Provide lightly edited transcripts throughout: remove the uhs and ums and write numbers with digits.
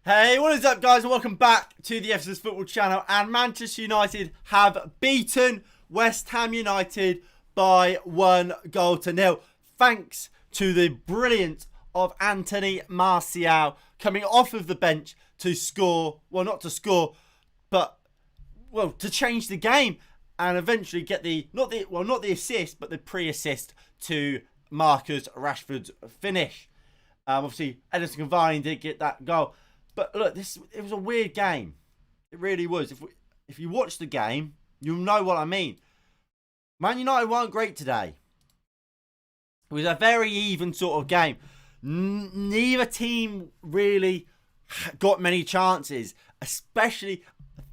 Hey, what is up, guys, and welcome back to the FC's Football Channel. And Manchester United have beaten West Ham United by 1-0. Thanks to the brilliance of Anthony Martial coming off of the bench to score. Well, not to score, but to change the game and eventually get not the assist, but the pre-assist to Marcus Rashford's finish. Obviously, Edinson Cavani did get that goal. But look, it was a weird game. It really was. If you watch the game, you'll know what I mean. Man United weren't great today. It was a very even sort of game. Neither team really got many chances, especially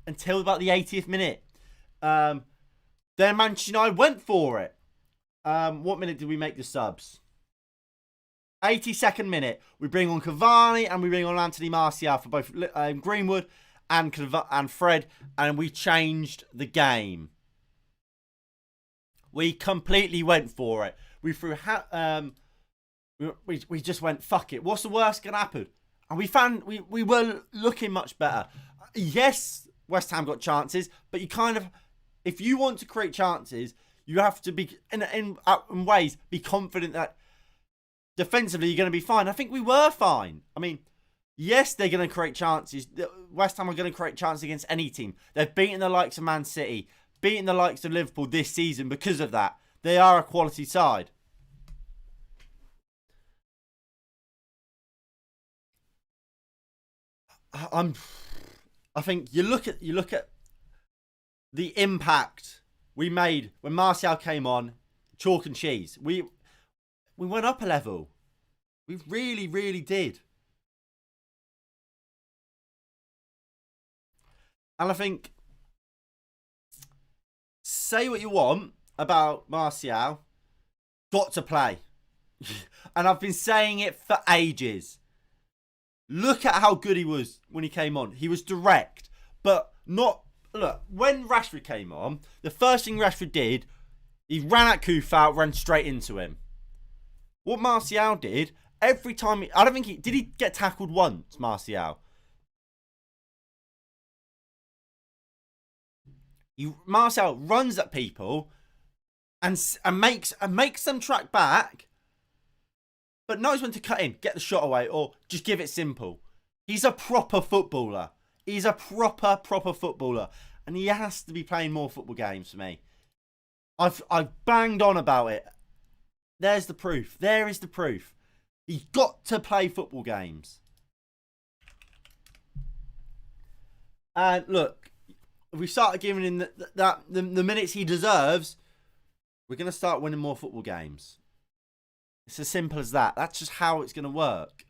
until about the 80th minute. Then Manchester United went for it. What minute did we make the subs? 82nd minute, we bring on Cavani and we bring on Anthony Martial for both Greenwood and Fred, and we changed the game. We completely went for it. We threw, we just went, fuck it. What's the worst gonna happen? And we found we were looking much better. Yes, West Ham got chances, but you kind of, if you want to create chances, you have to be in ways be confident that defensively, you're going to be fine. I think we were fine. I mean, yes, they're going to create chances. West Ham are going to create chances against any team. They've beaten the likes of Man City, beaten the likes of Liverpool this season because of that. They are a quality side. I think you look at the impact we made when Martial came on, chalk and cheese. We went up a level. We really, really did. And I think, say what you want about Martial, got to play. And I've been saying it for ages. Look at how good he was when he came on. He was direct, but not... Look, when Rashford came on, the first thing Rashford did, he ran at Kufal, ran straight into him. What Martial did, every time... I don't think did he get tackled once, Martial? Martial runs at people and makes them track back, but knows when to cut in, get the shot away, or just give it simple. He's a proper footballer. He's a proper footballer. And he has to be playing more football games for me. I've banged on about it. There's the proof. There is the proof. He's got to play football games. And look, if we start giving him the minutes he deserves, we're going to start winning more football games. It's as simple as that. That's just how it's going to work.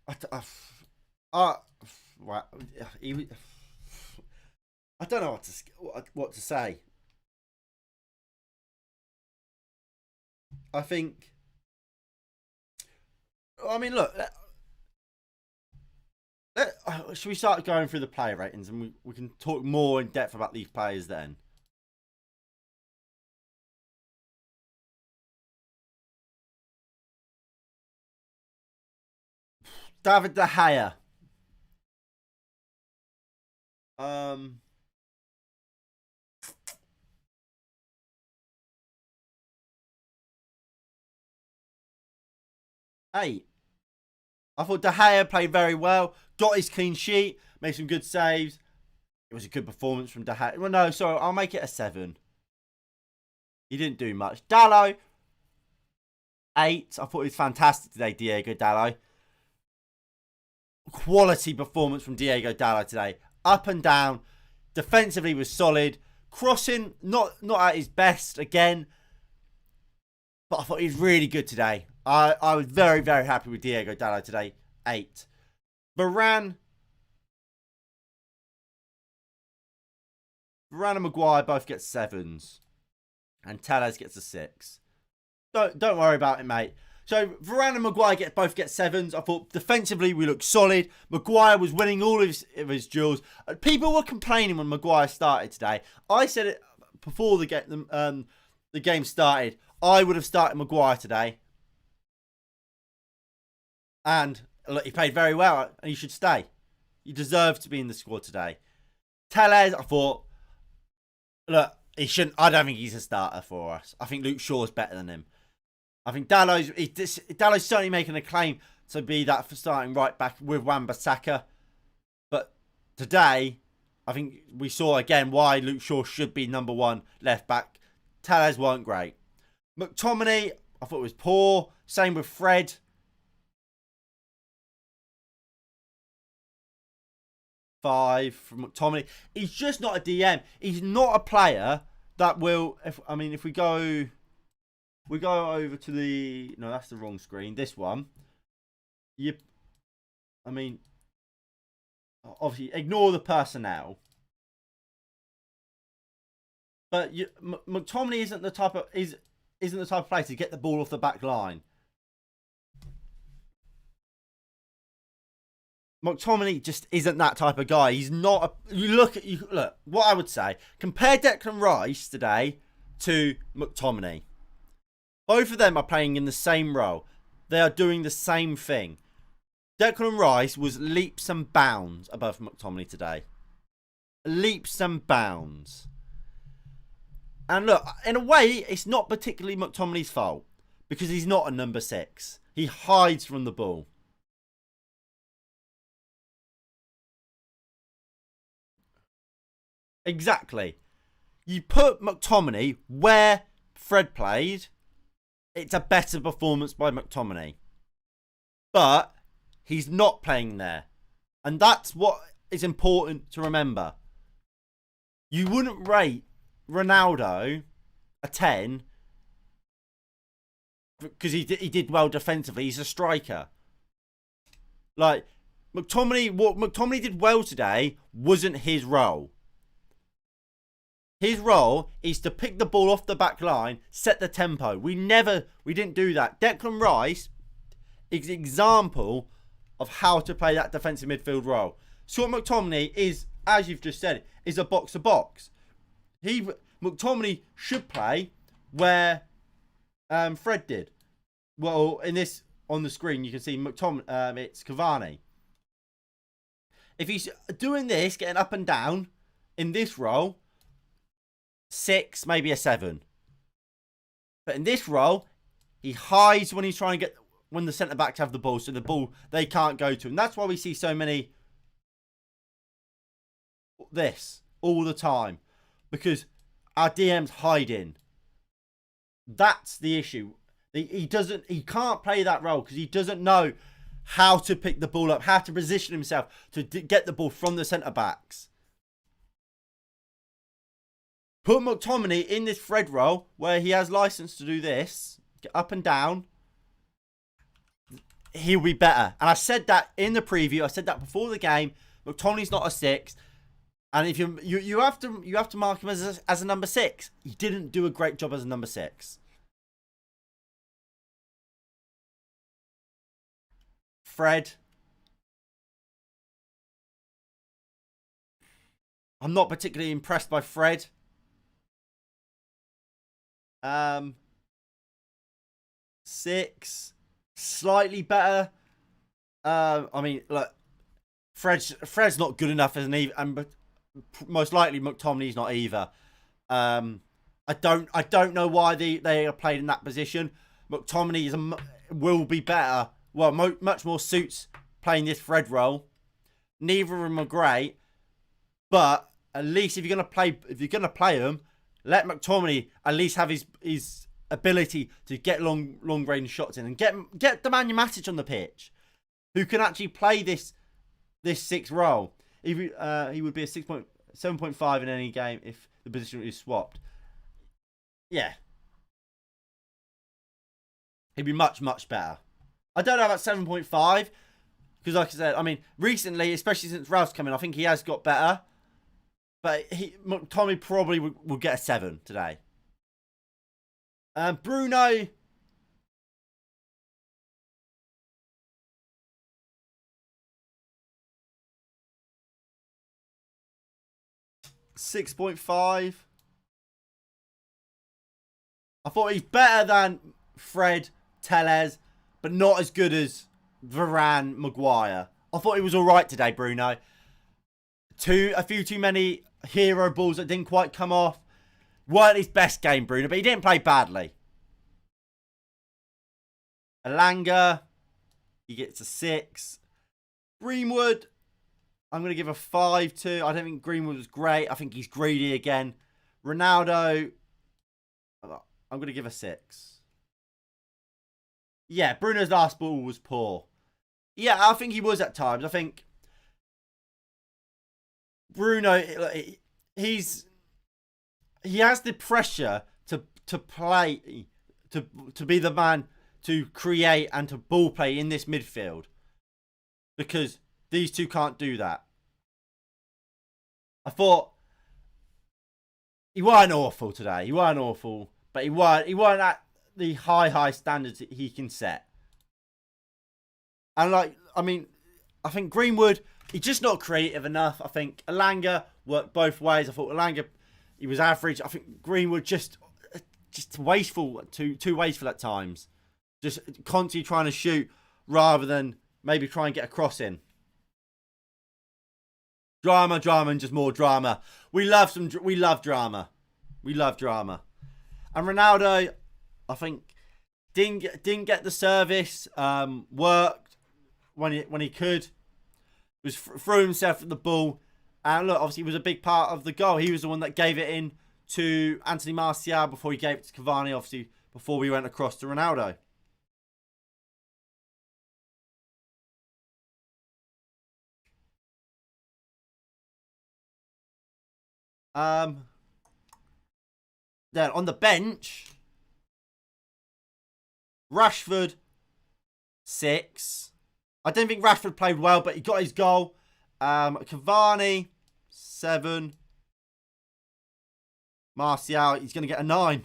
I don't know what to say. I think. I mean, look. Should we start going through the player ratings, and we can talk more in depth about these players then? David De Gea. Um, 8. I thought De Gea played very well. Got his clean sheet. Made some good saves. It was a good performance from De Gea. Well, no, sorry. I'll make it a 7. He didn't do much. Dalot. 8. I thought he was fantastic today, Diego Dalot. Quality performance from Diego Dalot today. Up and down. Defensively was solid. Crossing, not at his best again. But I thought he was really good today. I was very, very happy with Diego Dalot today. 8. Varane and Maguire both get 7s. And Tellez gets a 6. Don't worry about it, mate. So Varane and Maguire both get 7s. I thought defensively we looked solid. Maguire was winning all of his duels. People were complaining when Maguire started today. I said it before the game started. I would have started Maguire today. And look, he played very well and he should stay. He deserves to be in the squad today. Tellez, I thought, look, he shouldn't. I don't think he's a starter for us. I think Luke Shaw's better than him. I think Dallow's certainly making a claim to be that for starting right back with Wan-Bissaka. But today, I think we saw again why Luke Shaw should be number 1 left back. Tellez weren't great. McTominay, I thought was poor. Same with Fred. Five from McTominay. He's just not a DM. He's not a player that will. If we go over to the. No, that's the wrong screen. This one. Obviously, ignore the personnel. But McTominay isn't the type of player to get the ball off the back line. McTominay just isn't that type of guy. He's not. Look. What I would say. Compare Declan Rice today to McTominay. Both of them are playing in the same role. They are doing the same thing. Declan Rice was leaps and bounds above McTominay today. Leaps and bounds. And look, in a way, it's not particularly McTominay's fault. Because he's not a number 6. He hides from the ball. Exactly. You put McTominay where Fred played, it's a better performance by McTominay. But he's not playing there. And that's what is important to remember. You wouldn't rate Ronaldo a 10 because he did well defensively. He's a striker. Like, what McTominay did well today wasn't his role. His role is to pick the ball off the back line, set the tempo. We didn't do that. Declan Rice is an example of how to play that defensive midfield role. Scott McTominay is, as you've just said, is a box-to-box. McTominay should play where Fred did. Well, in this, on the screen, you can see McTominay, it's Cavani. If he's doing this, getting up and down in this role, 6, maybe a 7. But in this role, he hides when he's trying to get when the centre backs have the ball, so the ball they can't go to, and that's why we see so many this all the time because our DM's hiding. That's the issue. He can't play that role because he doesn't know how to pick the ball up, how to position himself to get the ball from the centre backs. Put McTominay in this Fred role where he has license to do this, get up and down. He'll be better. And I said that in the preview. I said that before the game. McTominay's not a 6, and if you have to mark him as a number 6. He didn't do a great job as a number 6. Fred. I'm not particularly impressed by Fred. 6, slightly better. Look, Fred's not good enough as an either, and most likely McTominay's not either. I don't know why they are played in that position. McTominay will be better. Well, much more suits playing this Fred role. Neither of them are great, but at least if you're gonna play them, let McTominay at least have his ability to get long range shots in and get the Nemanja Matic on the pitch, who can actually play this 6 role. He would be a 7.5 in any game if the position is swapped. Yeah, he'd be much better. I don't know about 7.5 because, like I said, recently, especially since Ralph's come in, I think he has got better. But Tommy probably will get a 7 today. Bruno, 6.5. I thought he's better than Fred, Tellez, but not as good as Varane, Maguire. I thought he was all right today, Bruno. A few too many hero balls that didn't quite come off. Weren't his best game, Bruno, but he didn't play badly. Elanga, he gets a 6. Greenwood, I'm going to give a 5 to. I don't think Greenwood was great. I think he's greedy again. Ronaldo, I'm going to give a 6. Yeah, Bruno's last ball was poor. Yeah, I think he was at times. I think Bruno, he has the pressure to play, to be the man to create and to ball play in this midfield. Because these two can't do that. I thought he weren't awful today. He weren't awful, but he weren't at the high standards that he can set. And I think Greenwood, he's just not creative enough. I think Elanga worked both ways. I thought Elanga, he was average. I think Greenwood just wasteful, too wasteful at times. Just constantly trying to shoot rather than maybe try and get a cross in. Drama, and just more drama. We love drama. We love drama. And Ronaldo, I think, didn't get the service. Worked when he could. Was threw himself at the ball. And look, obviously, he was a big part of the goal. He was the one that gave it in to Anthony Martial before he gave it to Cavani, obviously, before we went across to Ronaldo. Then on the bench, Rashford, 6. I don't think Rashford played well, but he got his goal. Cavani, 7. Martial, he's going to get a 9.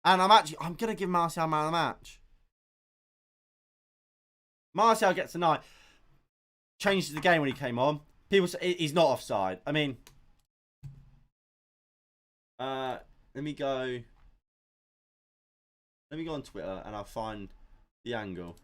And I'm going to give Martial man of the match. Martial gets a 9. Changed the game when he came on. People say he's not offside. I mean, let me go on Twitter and I'll find the angle.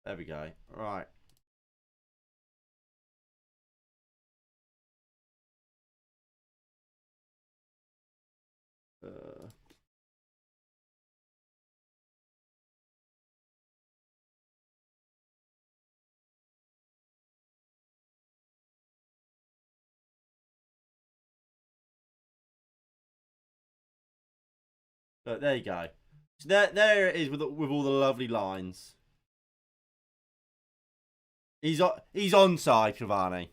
There we go. Right. But there you go. So there it is with all the lovely lines. He's onside, Cavani.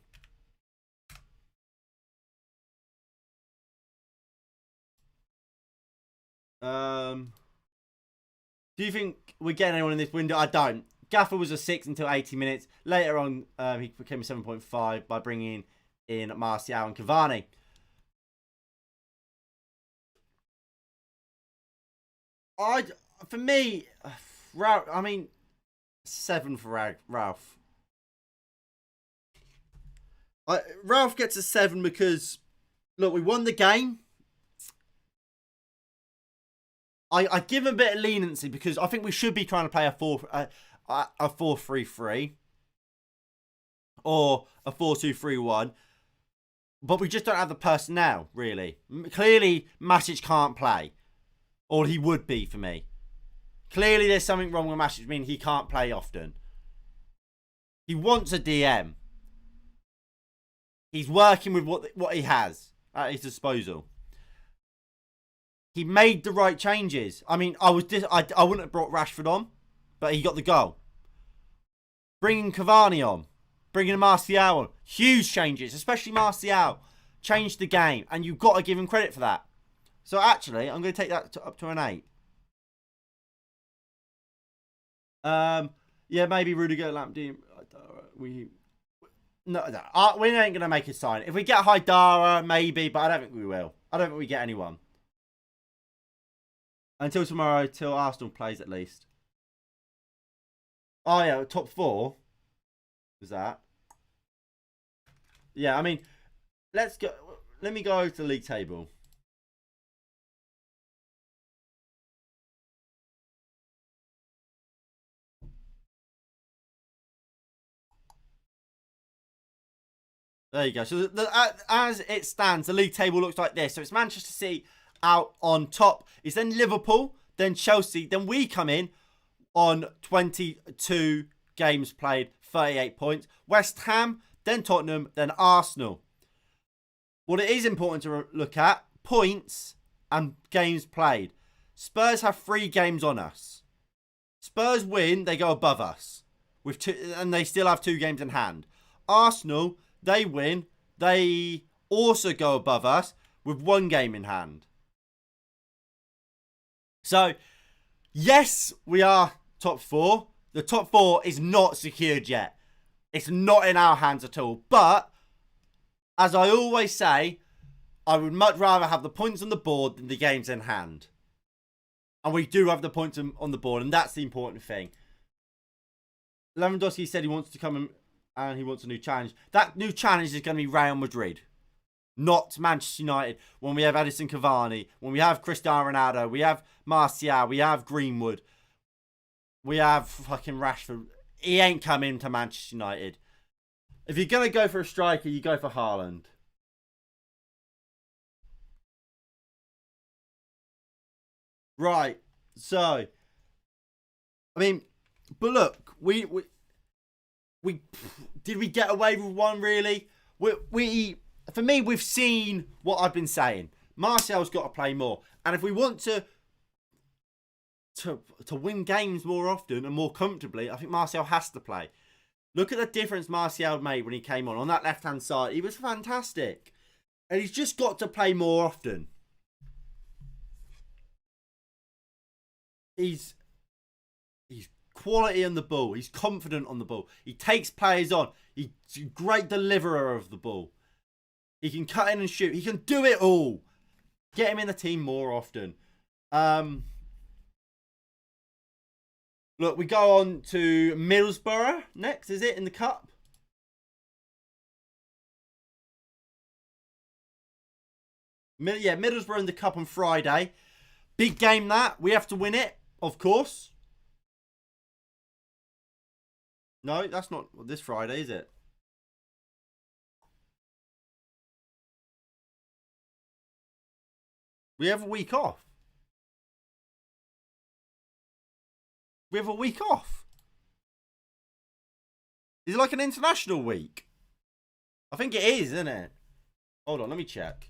Do you think we're getting anyone in this window? I don't. Gaffer was a 6 until 80 minutes. Later on, he became a 7.5 by bringing in Martial and Cavani. For me, Ralph, 7 for Ralph. Ralph gets a 7 because, look, we won the game. I give him a bit of leniency because I think we should be trying to play a 4-3-3 or a 4-2-3-1, but we just don't have the personnel, really. Clearly, Matic can't play, or he would be for me. Clearly, there's something wrong with Matic, meaning he can't play often. He wants a DM. He's working with what he has at his disposal. He made the right changes. I mean, I wouldn't have brought Rashford on, but he got the goal. Bringing Cavani on, bringing Martial on. Huge changes, especially Martial. Changed the game, and you've got to give him credit for that. So actually, I'm going to take that up to an 8. Yeah, maybe Rudiger, Lamptey. We ain't going to make a sign. If we get Haidara, maybe, but I don't think we will. I don't think we get anyone. Until tomorrow, till Arsenal plays at least. Oh, yeah, top 4. Was that? Yeah, I mean, let's go. Let me go to the league table. There you go. So as it stands, the league table looks like this. So it's Manchester City out on top. It's then Liverpool, then Chelsea. Then we come in on 22 games played, 38 points. West Ham, then Tottenham, then Arsenal. What it is important to look at, points and games played. Spurs have 3 games on us. Spurs win, they go above us. With 2, and they still have 2 games in hand. Arsenal, they win, they also go above us with 1 game in hand. So, yes, we are top 4. The top 4 is not secured yet. It's not in our hands at all. But, as I always say, I would much rather have the points on the board than the games in hand. And we do have the points on the board, and that's the important thing. Lewandowski said he wants to come and he wants a new challenge. That new challenge is going to be Real Madrid, not Manchester United. When we have Edison Cavani, when we have Cristiano Ronaldo, we have Martial, we have Greenwood, we have fucking Rashford. He ain't coming to Manchester United. If you're going to go for a striker, you go for Haaland. Right, so, I mean, but look, we did we get away with one really? We for me, we've seen what I've been saying. Martial's got to play more, and if we want to win games more often and more comfortably, I think Martial has to play. Look at the difference Martial made when he came on that left-hand side. He was fantastic, and he's just got to play more often. He's quality on the ball. He's confident on the ball. He takes players on. He's a great deliverer of the ball. He can cut in and shoot. He can do it all. Get him in the team more often. Look, we go on to Middlesbrough next, is it, in the Cup? Yeah, Middlesbrough in the Cup on Friday. Big game that. We have to win it, of course. No, that's not this Friday, is it? We have a week off. We have a week off. Is it like an international week? I think it is, isn't it? Hold on, let me check.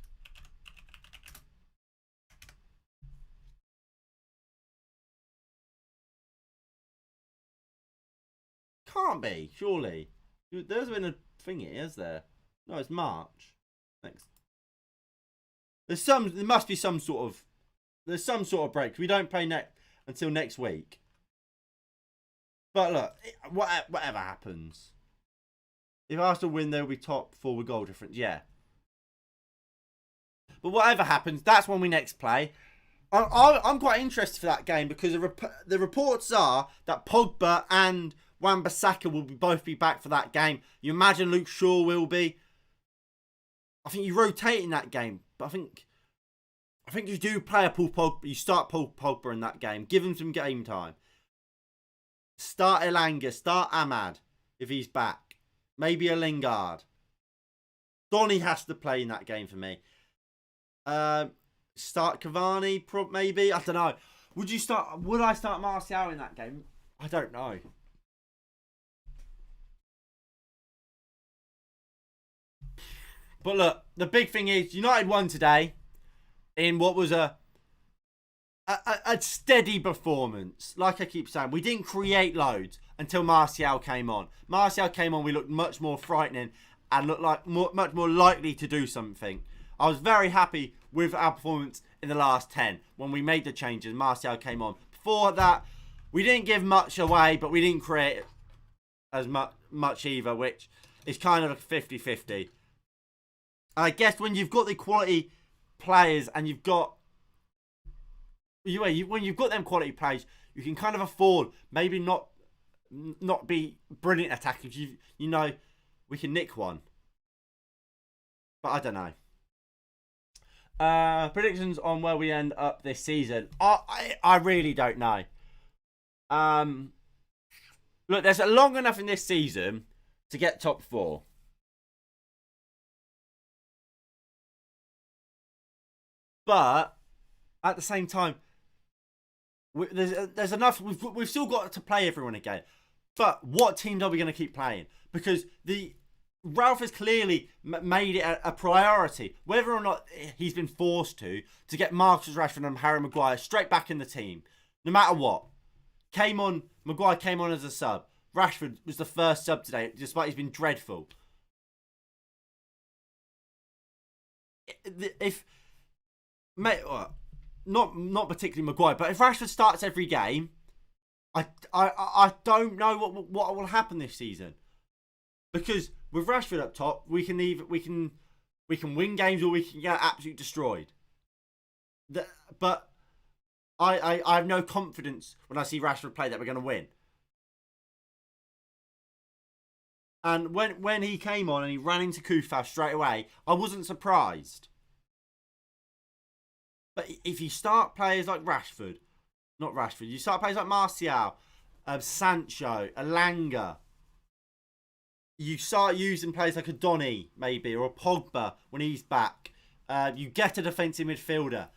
Can't be, surely. There's been a thingy, is there? No, it's March. Next. There must be some sort of, there's some sort of break. We don't play until next week. But look, whatever happens. If Arsenal win, they'll be top 4 with goal difference. Yeah. But whatever happens, that's when we next play. I'm quite interested for that game because the reports are that Pogba and Wan-Bissaka will both be back for that game. You imagine Luke Shaw will be. I think you rotate in that game, but I think you do play a Paul Pogba. You start Paul Pogba in that game. Give him some game time. Start Elanga. Start Ahmad if he's back. Maybe a Lingard. Donny has to play in that game for me. Start Cavani, maybe. I don't know. Would I start Martial in that game? I don't know. But look, the big thing is United won today in what was a steady performance. Like I keep saying, we didn't create loads. until Martial came on. Martial came on, we looked much more frightening and looked like much more likely to do something. I was very happy with our performance in the last 10 when we made the changes. Martial came on. Before that, we didn't give much away, but we didn't create as much either, which is kind of a 50-50. I guess when you've got the quality players and you've got when you've got them quality players, you can kind of afford maybe not be brilliant attackers. You know, we can nick one, but I don't know. Predictions on where we end up this season. I really don't know. Look, there's long enough in this season to get top 4. But at the same time, there's enough. We've still got to play everyone again. But what teams are we going to keep playing? Because Ralph has clearly made it a priority, whether or not he's been forced to get Marcus Rashford and Harry Maguire straight back in the team, no matter what. Maguire came on as a sub. Rashford was the first sub today, despite he's been dreadful. Not particularly Maguire, but if Rashford starts every game, I don't know what will happen this season. Because with Rashford up top, we can win games or we can get absolutely destroyed. But I have no confidence when I see Rashford play that we're going to win. And when he came on and he ran into Kufaf straight away, I wasn't surprised. But if you start players like you start players like Martial, Sancho, Elanga, you start using players like a Donny, maybe, or a Pogba when he's back. You get a defensive midfielder.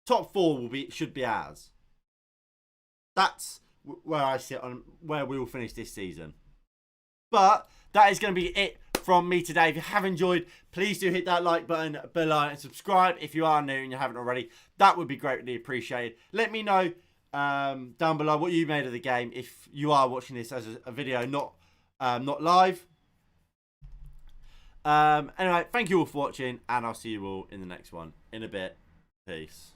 Top 4 should be ours. That's where I sit on where we will finish this season. But that is going to be it from me today. If you have enjoyed, please do hit that like button below and subscribe if you are new and you haven't already. That would be greatly appreciated. Let me know down below what you made of the game if you are watching this as a video, not live. Anyway, thank you all for watching, and I'll see you all in the next one in a bit. Peace.